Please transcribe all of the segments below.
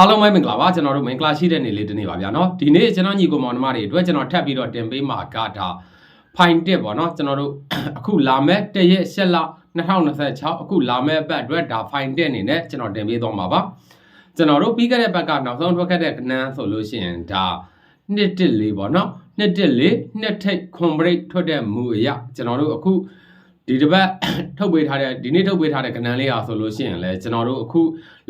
အားလုံးပဲမင်္ဂလာပါကျွန်တော်တို့မင်္ဂလာရှိတဲ့နေ့လေးတစ်နေ့ပါဗျာနော်ဒီနေ့ကျွန်တော်ညီကိုမောင်နှမတွေအတွက်ကျွန်တော်ထပ်ပြီးတော့တင်ပေးမှာကဒါဖိုင်တစ်ပေါ့နော်ကျွန်တော်တို့အခုလာမဲ့တရက်7လ2026အခုလာမဲ့ဘက်အတွက်ဒါဖိုင်တစ်အနေနဲ့ကျွန်တော်တင်ပေးသွားမှာပါကျွန်တော်တို့ပြီးခဲ့တဲ့ဘက်ကနောက်ဆုံးထွက်ခဲ့တဲ့ကနန်းဆိုလို့ရှိရင်ဒါ214ပေါ့နော်214နှစ်ထိတ်ခွန်ဘရိတ်ထွက်တဲ့မူအရာကျွန်တော်တို့အခုဒီတစ်ပတ်ထုတ်ပေးထားတဲ့ဒီနေ့ထုတ်ပေးထားတဲ့ကဏ္ဍလေးအားဆိုလို့ရှိရင်လည်းကျွန်တော်တို့အခု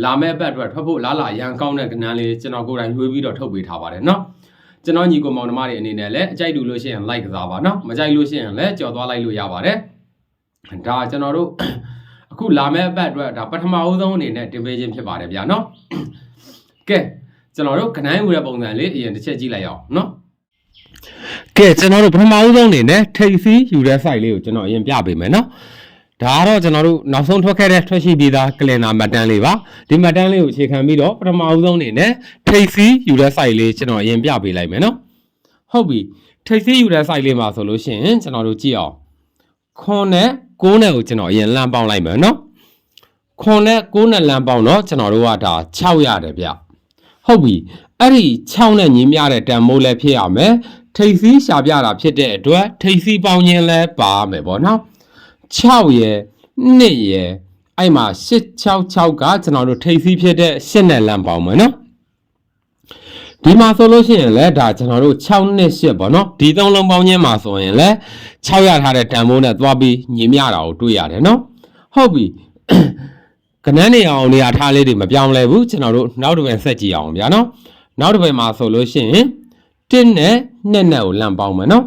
လာမဲ့ဘက်အတွက်ထွက်ဖို့လားလာရန်ကောင်းတဲ့ကဏ္ဍလေးကျွန်တော်ကိုယ်တိုင်ရွေးပြီးတော့ထုတ်ပေးထားပါတယ်เนาะကျွန်တော်ညီကိုမောင်နှမတွေအနေနဲ့လည်းအကြိုက်တူလို့ရှိရင် like ကစားပါเนาะမကြိုက်လို့ရှိရင်လည်းကြော်သွားလိုက်လို့ရပါတယ်ဒါကျွန်တော်တို့အခုလာမဲ့ဘက်အတွက်ဒါပထမအဦးဆုံးအနေနဲ့တင်ပေးခြင်းဖြစ်ပါတယ်ဗျာเนาะကဲကျွန်တော်တို့ကဏ္ဍဝေတဲ့ပုံစံလေးအရင်တစ်ချက်ကြည့်လိုက်အောင်เนาะကဲကျွန်တော်တို့ပထမဦးဆုံးအနေနဲ့ထိပ်စီးယူတဲ့ site လေးကိုကျွန်တော်အရင်ပြပေးမယ်เนาะဒါကတော့ကျွန်တော်တို့နောက်ဆုံးထွက်ခဲ့တဲ့ထွက်ရှိပြီးသားကလင်နာမှတ်တမ်းလေးပါဒီမှတ်တမ်းလေးကိုအခြေခံပြီးတော့ပထမဦးဆုံးအနေနဲ့ထိပ်စီးယူတဲ့ site လေးကျွန်တော်အရင်ပြပေးလိုက်မယ်เนาะဟုတ်ပြီထိပ်စီးယူတဲ့ site လေးမှာဆိုလို့ရှိရင်ကျွန်တော်တို့ကြည့်အောင်ခွန်နဲ့6နဲ့ကိုကျွန်တော်အရင်လမ်းပေါင်းလိုက်မယ်เนาะခွန်နဲ့6နဲ့လမ်းပေါင်းတော့ကျွန်တော်တို့ကဒါ6ရတယ်ဗျဟုတ်ပြီအဲ့ဒီ6နဲ့ညီမျှတဲ့တန်မိုးလည်းဖြစ်ရမယ်ထိပ်စီးရှာပြတာဖြစ်တဲ့အတွက်ထိပ်စီးပေါင်းခြင်းလဲပါမယ်ပေါ့နော်6ရယ်2ရယ်အဲ့မှာ866ကကျွန်တော်တို့ထိပ်စီးဖြစ်တဲ့8နဲ့လမ်းပေါင်းမယ်နော်ဒီမှာဆိုလို့ရှိရင်လဲဒါကျွန်တော်တို့6နဲ့8ပေါ့နော်ဒီသုံးလုံးပေါင်းခြင်းမှာဆိုရင်လဲ6ရထားတဲ့တန်မိုးနဲ့သွားပြီးညီမျှတာကိုတွေ့ရတယ်နော်ဟုတ်ပြီကနန်းနေအောင်နေရာထားလေးတွေမပြောင်းလဲဘူးကျွန်တော်တို့နောက်တစ်ပတ်ဆက်ကြည့်အောင်ဗျာနော်နောက်တစ်ပတ်မှာဆိုလို့ရှိရင်1နဲ့2နဲ့ကိုလမ်းပေါင်းမယ်နော်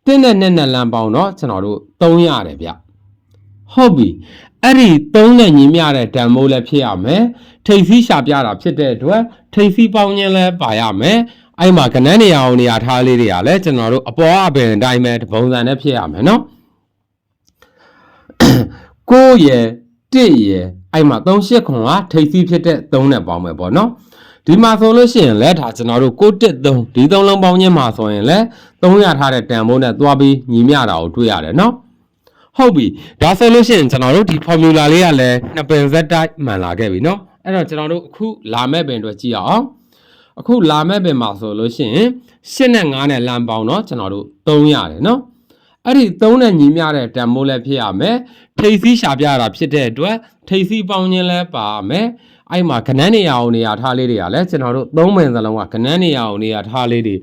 1နဲ့2နဲ့လမ်းပေါင်းတော့ကျွန်တော်တို့3ရတယ်ဗျဟုတ်ပြီအဲ့ဒီ3နဲ့ညီမျှတဲ့တန်မိုးလည်းဖြစ်ရမယ်ထိပ်စီးရှာပြတာဖြစ်တဲ့အတွက်ထိပ်စီးပေါင်းခြင်းလည်းပါရမယ်အဲ့မှာကနန်းနေရာအောင်နေရာထားလေးတွေကလည်းကျွန်တော်တို့အပေါ်အပင်အတိုင်းပဲပုံစံနဲ့ဖြစ်ရမယ်နော်9ရယ်1ရယ်အဲ့မှာ38ခွန်ကထိပ်စီးဖြစ်တဲ့3နဲ့ပေါင်းမယ်ပေါ့နော်ဒီမှာဆိုလို့ရှိရင်လည်းဒါကျွန်တော်တို့613ဒီ3လုံးပေါင်းခြင်းမှာဆိုရင်လည်း300ထားတဲ့တန်ဖိုးနဲ့သွားပြီးညီမျှတာကိုတွေ့ရတယ်နော်ဟုတ်ပြီဒါဆိုလို့ရှိရင်ကျွန်တော်တို့ဒီ formula လေးကလည်းနှစ်ပင်ဇက်တိုက်မှန်လာခဲ့ပြီနော်အဲ့တော့ကျွန်တော်တို့အခုလာမဲ့ပင်အတွက်ကြည့်အောင်အခုလာမဲ့ပင်မှာဆိုလို့ရှိရင်8နဲ့9နဲ့လမ်းပေါင်းတော့ကျွန်တော်တို့3ရတယ်နော်အဲ့ဒီ3နဲ့ညီမျှတဲ့တန်ဖိုးလည်းဖြစ်ရမယ်ထိပ်စီးရှာပြတာဖြစ်တဲ့အတွက်ထိပ်စီးပေါင်းခြင်းလည်းပါမယ်အဲ့မှာကနန်းနေရာအောင်နေရာထားလေးတွေကလည်းကျွန်တော်တို့3ပင်စလုံးကကနန်းနေရာအောင်နေရာထားလေးတွေ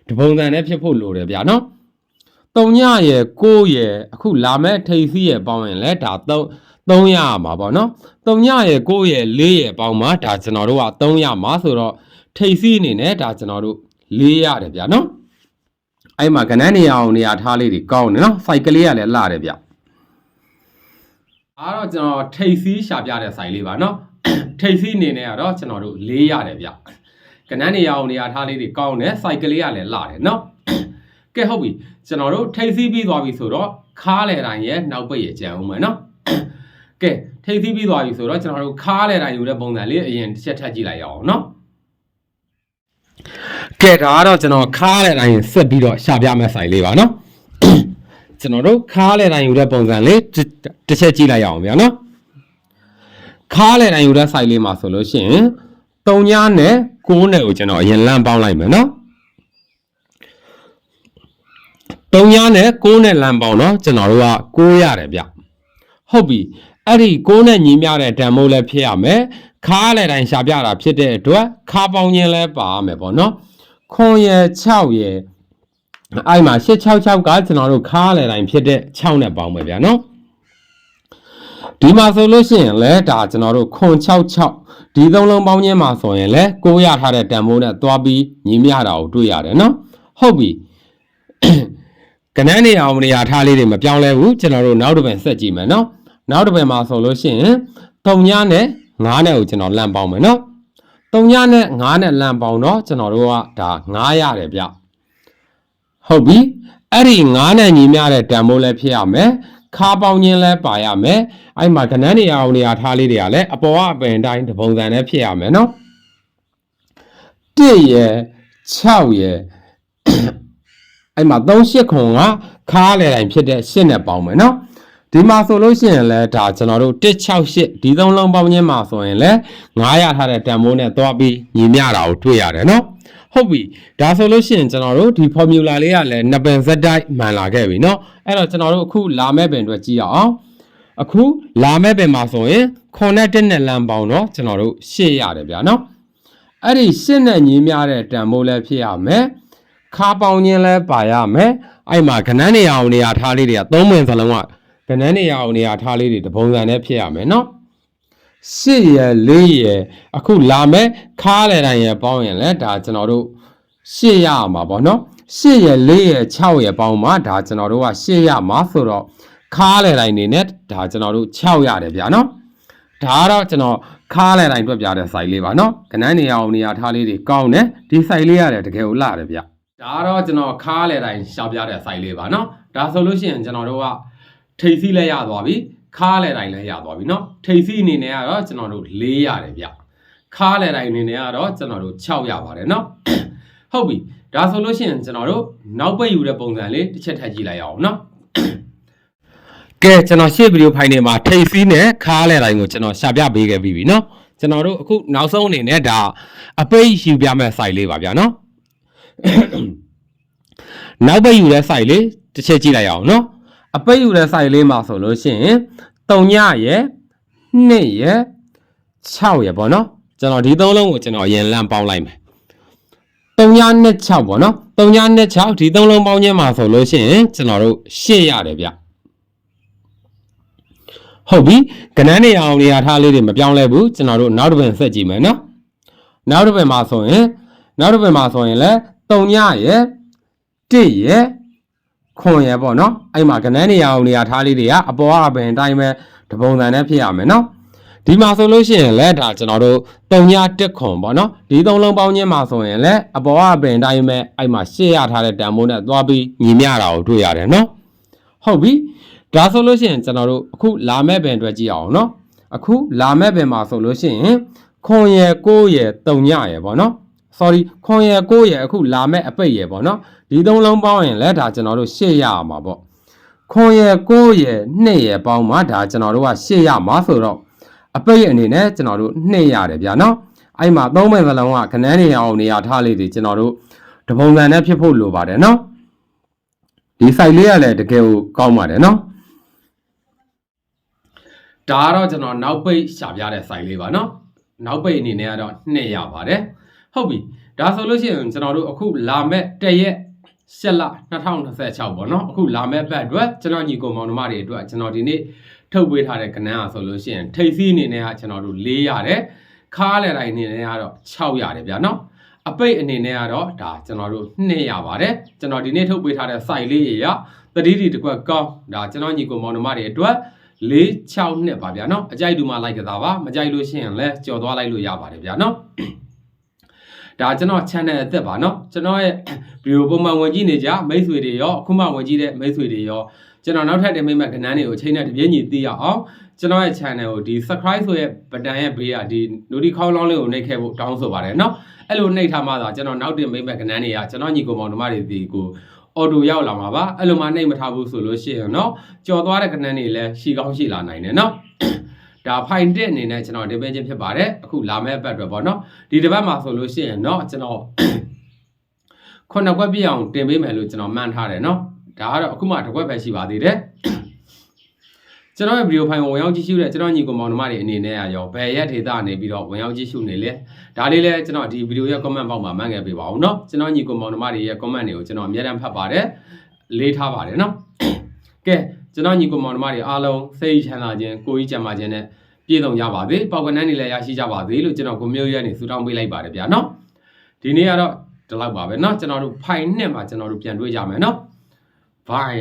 ဒီပုံစံနဲ့ဖြစ်ဖို့လိုတယ်ဗျာနော်3ညရယ်9ရယ်အခုလာမဲ့ထိပ်စီးရယ်ပေါင်းရင်လည်းဒါ3ရမှာပေါ့နော်3ညရယ်9ရယ်4ရယ်ပေါင်းမှာဒါကျွန်တော်တို့က3ရမှာဆိုတော့ထိပ်စီးအနေနဲ့ဒါကျွန်တော်တို့4ရတယ်ဗျာနော်အဲ့မှာကနန်းနေရာအောင်နေရာထားလေးတွေကောင်းတယ်နော်စိုက်ကလေးကလည်းလှတယ်ဗျအားတော့ကျွန်တော်ထိပ်စီးရှာပြတဲ့စိုက်လေးပါနော်ထိပ်စီးအနေနဲ့ကတော့ကျွန်တော်တို့4ရတယ်ဗျကနန်းနေရာအောင်နေရာထားလေးတွေကောင်းတယ်စိုက်ကလေးကလည်းလှတယ်နော်ကဲဟုတ်ပြီကျွန်တော်တို့ထိပ်စီးပြီးသွားပြီဆိုတော့ခါလေတိုင်းရဲ့နောက်ပိတ်ရဲ့ကြံအောင်မယ်နော်ကဲထိပ်စီးပြီးသွားပြီဆိုတော့ကျွန်တော်တို့ခါလေတိုင်းယူတဲ့ပုံစံလေးအရင်တစ်ချက်ထပ်ကြည့်လိုက်ရအောင်နော်ကဲဒါကတော့ကျွန်တော်ခါလေတိုင်းဆက်ပြီးတော့ရှာပြမယ့်ဆိုင်လေးပါနော်ကျွန်တော်တို့ခါလေတိုင်းယူတဲ့ပုံစံလေးတစ်ချက်ကြည့်လိုက်ရအောင်ဗျာနော်ခါလေတိုင်းယူတဲ့ဆိုင်လေးမှာဆိုလို့ရှိရင်3ညနဲ့9နဲ့ကိုကျွန်တော်အရင်လမ်းပေါင်းလိုက်မယ်နော်3ညနဲ့9နဲ့လမ်းပေါင်းတော့ကျွန်တော်တို့က9ရတယ်ဗျဟုတ်ပြီအဲ့ဒီ9နဲ့ညီမျှတဲ့တန်မိုးလည်းဖြစ်ရမယ်ခါလေတိုင်းရှာပြတာဖြစ်တဲ့အတွက်ခါပေါင်းခြင်းလည်းပါရမယ်ပေါ့နော်ခွန်ရယ်6ရယ်အဲ့မှာ866ကကျွန်တော်တို့ခါလေတိုင်းဖြစ်တဲ့6နဲ့ပေါင်းမယ်ဗျာနော်ဒီမှာဆိုလို့ရှိရင်လည်းဒါကျွန်တော်တို့ခွန်66ဒီသုံးလုံးပေါင်းခြင်းမှာဆိုရင်လည်း900ထားတဲ့တန်ဖိုးနဲ့သွားပြီးညီမျှတာကိုတွေ့ရတယ်နော်ဟုတ်ပြီကနန်းနေအောင်နေရာထားလေးတွေမပြောင်းလဲဘူးကျွန်တော်တို့နောက်တစ်ပင်ဆက်ကြည့်မယ်နော်နောက်တစ်ပင်မှာဆိုလို့ရှိရင်3ညနဲ့9နဲ့ကိုကျွန်တော်လမ်းပေါင်းမယ်နော်3ညနဲ့9နဲ့လမ်းပေါင်းတော့ကျွန်တော်တို့ကဒါ9ရတယ်ဗျဟုတ်ပြီအဲ့ဒီ9နဲ့ညီမျှတဲ့တန်ဖိုးလည်းဖြစ်ရမယ်ခါပေါင်းခြင်းလည်းပါရမယ်အဲ့မှာကနန်းနေရာအောင်နေရာထားလေးတွေကလည်းအပေါ်ကအပင်တိုင်းတပုံစံနဲ့ဖြစ်ရမယ်နော်1ရယ်6ရယ်အဲ့မှာ38ခွန်ကခါလေတိုင်းဖြစ်တဲ့8နဲ့ပေါင်းမယ်နော် ဒီမှာဆိုလို့ရှိရင်လည်းဒါကျွန်တော်တို့168ဒီ3လုံးပေါင်းခြင်းမှာဆိုရင်လည်း900ထားတဲ့တန်ဖိုးနဲ့သွားပြီးညီမျှတာကိုတွေ့ရတယ်နော်ဟုတ်ပြီဒါဆိုလို့ရှိရင်ကျွန်တော်တို့ဒီ formula လေးကလည်းနှစ်ပင်ဇက်တိုက်မှန်လာခဲ့ပြီနော်အဲ့တော့ကျွန်တော်တို့အခုလာမဲ့ပင်အတွက်ကြည့်ရအောင်အခုလာမဲ့ပင်မှာဆိုရင်9နဲ့1နဲ့လမ်းပေါင်းတော့ကျွန်တော်တို့8ရတယ်ဗျာနော်အဲ့ဒီ8နဲ့ညီမျှတဲ့တန်ဖိုးလည်းဖြစ်ရမယ်ခါပေါင်းခြင်းလည်းပါရမယ်အဲ့မှာကဏ္ဍနေရာအောင်နေရာထားလေးတွေက3ပင်စလုံးကကဏ္ဍနေရာအောင်နေရာထားလေးတွေတပုံစံနဲ့ဖြစ်ရမယ်နော်8ရယ်4ရယ်အခုလာမဲ့ခါလေတိုင်းရယ်ပေါင်းရင်လည်းဒါကျွန်တော်တို့8ရမှာပေါ့နော်8ရယ်4ရယ်6ရယ်ပေါင်းမှာဒါကျွန်တော်တို့က8ရမှာဆိုတော့ခါလေတိုင်းနေနဲ့ဒါကျွန်တော်တို့6ရတယ်ဗျာနော်ဒါကတော့ကျွန်တော်ခါလေတိုင်းတွက်ပြတဲ့ site လေးပါနော်ကဏ္ဍနေရာအောင်နေရာထားလေးတွေကောင်းတယ်ဒီ site လေးရတယ်တကယ်ကိုလှတယ်ဗျဒါကတော့ကျွန်တော်ခါလေတိုင်းရှာပြတဲ့ site လေးပါနော်ဒါဆိုလို့ရှိရင်ကျွန်တော်တို့ကထိပ်စီးလည်းရသွားပြီခါလေတိုင်းလည်းရသွားပြီเนาะထိပ်စီးအနေနဲ့ကတော့ကျွန်တော်တို့4ရတယ်ဗျခါလေတိုင်းအနေနဲ့ကတော့ကျွန်တော်တို့6ရပါတယ်เนาะဟုတ်ပြီဒါဆိုလို့ရှိရင်ကျွန်တော်တို့နောက်ပိတ်ယူတဲ့ပုံစံလေးတစ်ချက်ထပ်ကြည့်လိုက်အောင်เนาะကဲကျွန်တော်ရှေ့ဗီဒီယိုဖိုင်တွေမှာထိပ်စီးနဲ့ခါလေတိုင်းကိုကျွန်တော်ရှာပြပေးခဲ့ပြီးပြီเนาะကျွန်တော်တို့အခုနောက်ဆုံးအနေနဲ့ဒါအပိတ်ယူပြမဲ့ site လေးပါဗျာเนาะနောက်ပိတ်ယူတဲ့ site လေးတစ်ချက်ကြည့်လိုက်အောင်เนาะအပိတ်ယူတဲ့ site လေးမှာဆိုလို့ရှိရင်3ညရယ်2ရယ်6ရယ်ပေါ့နော်ကျွန်တော်ဒီ3လုံးကိုကျွန်တော်အရင်လမ်းပေါင်းလိုက်မယ်3ညနဲ့6ပေါ့နော်3ညနဲ့6ဒီ3လုံးပေါင်းခြင်းမှာဆိုလို့ရှိရင်ကျွန်တော်တို့8ရတယ်ဗျဟုတ်ပြီကဏ္ဍနေရာအောင်နေရာထားလေးတွေမပြောင်းလဲဘူးကျွန်တော်တို့နောက်တစ်ပင်ဆက်ကြည့်မယ်နော်နောက်တစ်ပင်မှာဆိုရင်လည်း3ညရယ်1ရယ်ခွန်ရယ်ပေါ့နော်အဲ့မှာကဏ္ဍနေရာအောင်နေရာထားလေးတွေကအပေါ်အပင်အတိုင်းပဲတပုံစံနဲ့ဖြစ်ရမယ်နော်ဒီမှာဆိုလို့ရှိရင်လည်းဒါကျွန်တော်တို့3ည1ခွန်ပေါ့နော်ဒီ3လုံးပေါင်းခြင်းမှာဆိုရင်လည်းအပေါ်အပင်အတိုင်းပဲအဲ့မှာ8ရထားတဲ့တန်ဖိုးနဲ့သွားပြီးညီမျှတာကိုတွေ့ရတယ်နော်ဟုတ်ပြီဒါဆိုလို့ရှိရင်ကျွန်တော်တို့အခုလာမဲ့ပင်အတွက်ကြည့်အောင်နော်အခုလာမဲ့ပင်မှာဆိုလို့ရှိရင်ခွန်ရယ်9ရယ်3ညရယ်ပေါ့နော် sorry ခွန်ရယ်9ရယ်အခုလာမဲ့အပိတ်ရယ်ပေါ့နော်ဒီ3လုံးပေါင်းရင်လည်းဒါကျွန်တော်တို့8ရရမှာပေါ့ခွန်ရယ်9ရယ်2ရယ်ပေါင်းမှာဒါကျွန်တော်တို့က8ရမှာဆိုတော့အပိတ်အနေနဲ့ကျွန်တော်တို့2ရတယ်ဗျာနော်အဲ့မှာ3ပဲစလုံးကခဏနေအောင်နေရာထားလေးတွေကျွန်တော်တို့တပုံစံနဲ့ဖြစ်ဖို့လိုပါတယ်နော်ဒီ site လေးကလည်းတကယ်ကိုကောင်းပါတယ်နော်ဒါကတော့ကျွန်တော်နောက်ပိတ်ရှာပြတဲ့ site လေးပါနော်နောက်ပိတ်အနေနဲ့ကတော့2ရပါတယ်ဟုတ်ပြီဒါဆိုလို့ရှိရင်ကျွန်တော်တို့အခုလာမဲ့တရက်7လ2026ပေါ့နော်အခုလာမဲ့ဘက်အတွက်ကျွန်တော်ညီကောင်မောင်နှမတွေအတွက်ကျွန်တော်ဒီနေ့ထုတ်ပေးထားတဲ့ကဏ္ဍအားဆိုလို့ရှိရင်ထိပ်စီးအနေနဲ့ကကျွန်တော်တို့4ရတယ်ခါလေတိုင်းအနေနဲ့ကတော့6ရတယ်ဗျာနော်အပိတ်အနေနဲ့ကတော့ဒါကျွန်တော်တို့2ရပါတယ်ကျွန်တော်ဒီနေ့ထုတ်ပေးထားတဲ့ site လေးရသတိတီတစ်ခွက်ကောင်းဒါကျွန်တော်ညီကောင်မောင်နှမတွေအတွက်462ပါဗျာနော်အကြိုက်တူမှလိုက်ကစားပါမကြိုက်လို့ရှိရင်လည်းကြော်သွားလိုက်လို့ရပါတယ်ဗျာနော်ဒါကျွန်တော် channel အသက်ပါเนาะကျွန်တော်ရဲ့ဗီဒီယိုပုံမှန်ဝင်ကြည့်နေကြမိတ်ဆွေတွေရောအခုမှဝင်ကြည့်တဲ့မိတ်ဆွေတွေရောကျွန်တော်နောက်ထပ်တင်မိတ်မဲ့ကဏ္ဍတွေကိုချိန်နဲ့တပြေးညီသိရအောင်ကျွန်တော်ရဲ့ channel ကိုဒီ subscribe ဆိုတဲ့ဘတန်ရဲ့ဘေးကဒီ notification လောင်းလေးကိုနှိပ်ခဲ့ဖို့တောင်းဆိုပါတယ်เนาะအဲ့လိုနှိပ်ထားမှသာကျွန်တော်နောက်တင်မိတ်မဲ့ကဏ္ဍတွေကကျွန်တော်ညီကောင်မောင်နှမတွေဒီကိုအော်တိုရောက်လာမှာပါအဲ့လိုမှနှိပ်မထားဘူးဆိုလို့ရှိရင်เนาะကြော်သွားတဲ့ကဏ္ဍတွေလည်းရှီကောင်းရှီလာနိုင်တယ်เนาะဒါဖိုင်တက်အနေနဲ့ကျွန်တော်တင်ပေးခြင်းဖြစ်ပါတယ်အခုလာမယ့်ဘက်တွေပေါ့နော်ဒီတစ်ပတ်မှာဆိုလို့ရှိရင်เนาะကျွန်တော်ခုနှစ်ခွက်ပြည့်အောင်တင်ပေးမယ်လို့ကျွန်တော်မှန်းထားတယ်เนาะဒါကတော့အခုမှတစ်ခွက်ပဲရှိပါသေးတယ်ကျွန်တော်ရဲ့ဗီဒီယိုဖိုင်ကိုဝင်ရောက်ကြည့်ရှုတဲ့ကျွန်တော်ညီကောင်မောင်နှမတွေအနေနဲ့ရောဘယ်ရက်ဒေတာနေပြီးတော့ဝင်ရောက်ကြည့်ရှုနေလဲဒါလေးလည်းကျွန်တော်ဒီဗီဒီယိုရဲ့ comment box မှာမှတ်ခဲ့ပေးပါဦးเนาะကျွန်တော်ညီကောင်မောင်နှမတွေရဲ့ comment တွေကိုကျွန်တော်အများအားဖတ်ပါတယ်လေးထားပါတယ်เนาะကဲကျွန်တော်ညီကောင်မောင်နှမတွေအားလုံးစိတ်ချမ်းသာခြင်းကိုယ်ကြီးကျန်းမာခြင်းနဲ့ပြည့်စုံကြပါစေပေါက်ကနန်းတွေလည်းရရှိကြပါစေလို့ကျွန်တော်ကိုမျိုးရဲနေဆုတောင်းပေးလိုက်ပါတယ်ဗျာเนาะဒီနေ့ကတော့ဒီလောက်ပါပဲเนาะကျွန်တော်တို့ဖိုင်နဲ့မှာကျွန်တော်တို့ပြန်တွေ့ကြမယ်เนาะ bye